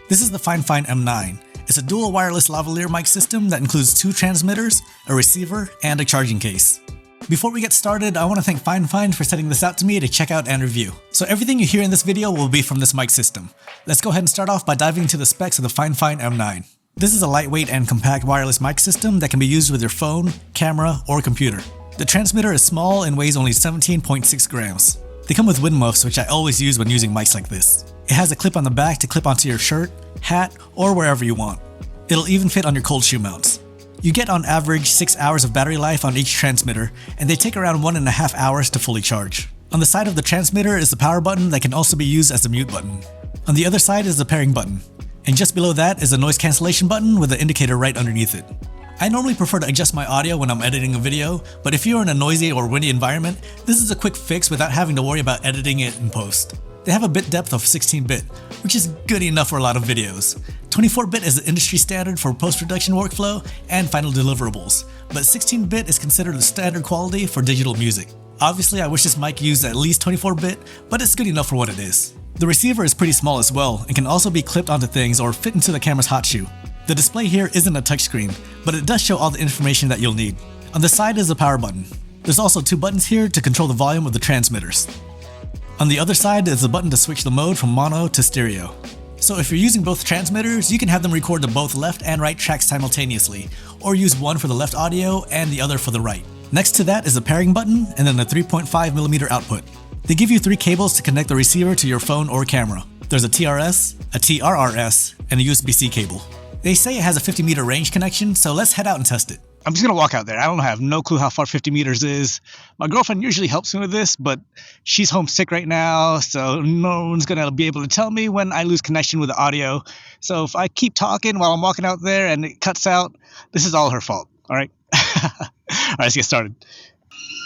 This is the Fifine M9. It's a dual wireless lavalier mic system that includes 2 transmitters, a receiver, and a charging case. Before we get started, I want to thank Fifine for sending this out to me to check out and review. So everything you hear in this video will be from this mic system. Let's go ahead and start off by diving into the specs of the Fifine M9. This is a lightweight and compact wireless mic system that can be used with your phone, camera, or computer. The transmitter is small and weighs only 17.6 grams. They come with wind muffs, which I always use when using mics like this. It has a clip on the back to clip onto your shirt, hat, or wherever you want. It'll even fit on your cold shoe mounts. You get on average 6 hours of battery life on each transmitter, and they take around 1.5 hours to fully charge. On the side of the transmitter is the power button that can also be used as the mute button. On the other side is the pairing button. And just below that is the noise cancellation button with the indicator right underneath it. I normally prefer to adjust my audio when I'm editing a video, but if you're in a noisy or windy environment, this is a quick fix without having to worry about editing it in post. They have a bit depth of 16-bit, which is good enough for a lot of videos. 24-bit is the industry standard for post-production workflow and final deliverables, but 16-bit is considered the standard quality for digital music. Obviously, I wish this mic used at least 24-bit, but it's good enough for what it is. The receiver is pretty small as well and can also be clipped onto things or fit into the camera's hot shoe. The display here isn't a touchscreen, but it does show all the information that you'll need. On the side is the power button. There's also 2 buttons here to control the volume of the transmitters. On the other side is the button to switch the mode from mono to stereo. So if you're using both transmitters, you can have them record to both left and right tracks simultaneously, or use one for the left audio and the other for the right. Next to that is the pairing button and then the 3.5mm output. They give you 3 cables to connect the receiver to your phone or camera. There's a TRS, a TRRS, and a USB-C cable. They say it has a 50-meter range connection, so let's head out and test it. I'm just gonna walk out there. I have no clue how far 50 meters is. My girlfriend usually helps me with this, but she's homesick right now, so no one's gonna be able to tell me when I lose connection with the audio. So if I keep talking while I'm walking out there and it cuts out, this is all her fault, all right? All right, let's get started.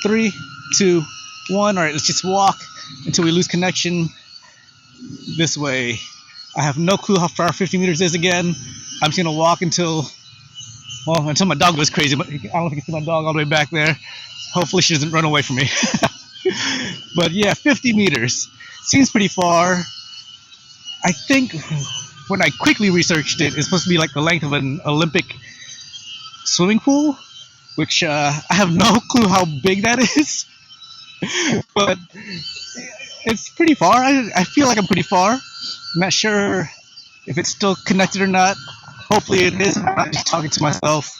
3, 2, 1. All right, let's just walk until we lose connection this way. I have no clue how far 50 meters is again. I'm just gonna walk until my dog goes crazy, but I don't know if you can see my dog all the way back there. Hopefully she doesn't run away from me. But yeah, 50 meters. Seems pretty far. I think when I quickly researched it, it's supposed to be like the length of an Olympic swimming pool, which I have no clue how big that is. But it's pretty far. I feel like I'm pretty far. I'm not sure if it's still connected or not. Hopefully it is. I'm just talking to myself.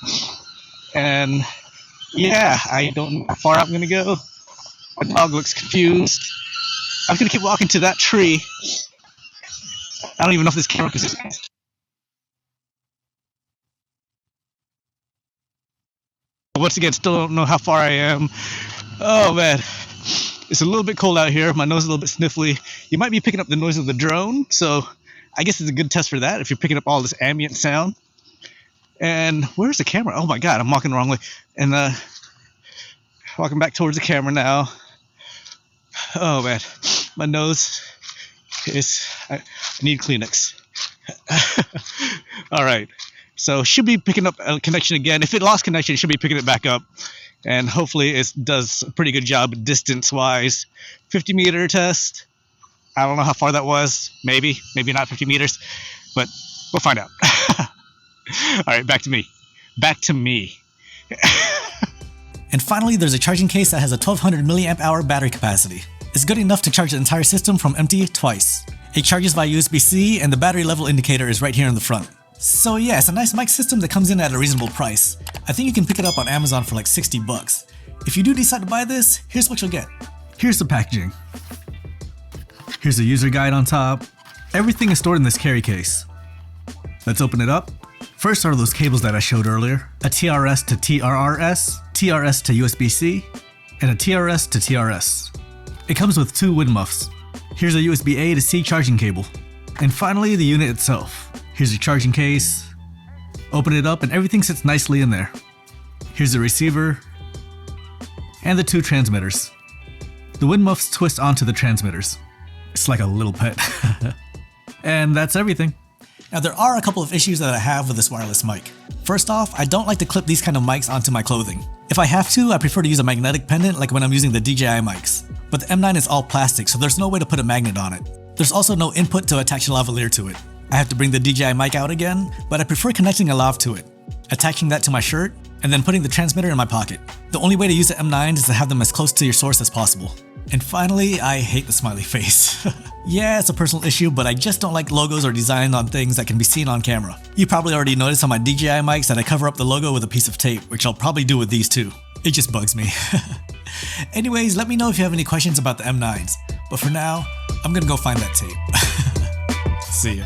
And yeah, I don't know how far I'm gonna go. My dog looks confused. I'm gonna keep walking to that tree. I don't even know if this camera can see. Once again, still don't know how far I am. Oh man, it's a little bit cold out here. My nose is a little bit sniffly. You might be picking up the noise of the drone, so I guess it's a good test for that if you're picking up all this ambient sound. And where's the camera? Oh my god, I'm walking the wrong way. And walking back towards the camera now. Oh man, my nose is, I need Kleenex. All right, so should be picking up a connection again. If it lost connection, it should be picking it back up. And hopefully it does a pretty good job distance-wise. 50-meter test. I don't know how far that was. Maybe not 50 meters, but we'll find out. All right, back to me. And finally, there's a charging case that has a 1200 mAh battery capacity. It's good enough to charge the entire system from empty twice. It charges via USB-C, and the battery level indicator is right here in the front. So yeah, it's a nice mic system that comes in at a reasonable price. I think you can pick it up on Amazon for like 60 bucks. If you do decide to buy this, here's what you'll get. Here's the packaging. Here's the user guide on top. Everything is stored in this carry case. Let's open it up. First are those cables that I showed earlier. A TRS to TRRS, TRS to USB-C, and a TRS to TRS. It comes with 2 wind muffs. Here's a USB-A to C charging cable. And finally, the unit itself. Here's your charging case. Open it up and everything sits nicely in there. Here's the receiver and the 2 transmitters. The wind muffs twist onto the transmitters. It's like a little pet. And that's everything. Now there are a couple of issues that I have with this wireless mic. First off, I don't like to clip these kind of mics onto my clothing. If I have to, I prefer to use a magnetic pendant like when I'm using the DJI mics. But the M9 is all plastic, so there's no way to put a magnet on it. There's also no input to attach a lavalier to it. I have to bring the DJI mic out again, but I prefer connecting a lav to it, attaching that to my shirt, and then putting the transmitter in my pocket. The only way to use the M9 is to have them as close to your source as possible. And finally, I hate the smiley face. Yeah, it's a personal issue, but I just don't like logos or designs on things that can be seen on camera. You probably already noticed on my DJI mics that I cover up the logo with a piece of tape, which I'll probably do with these too. It just bugs me. Anyways, let me know if you have any questions about the M9s. But for now, I'm gonna go find that tape. See ya.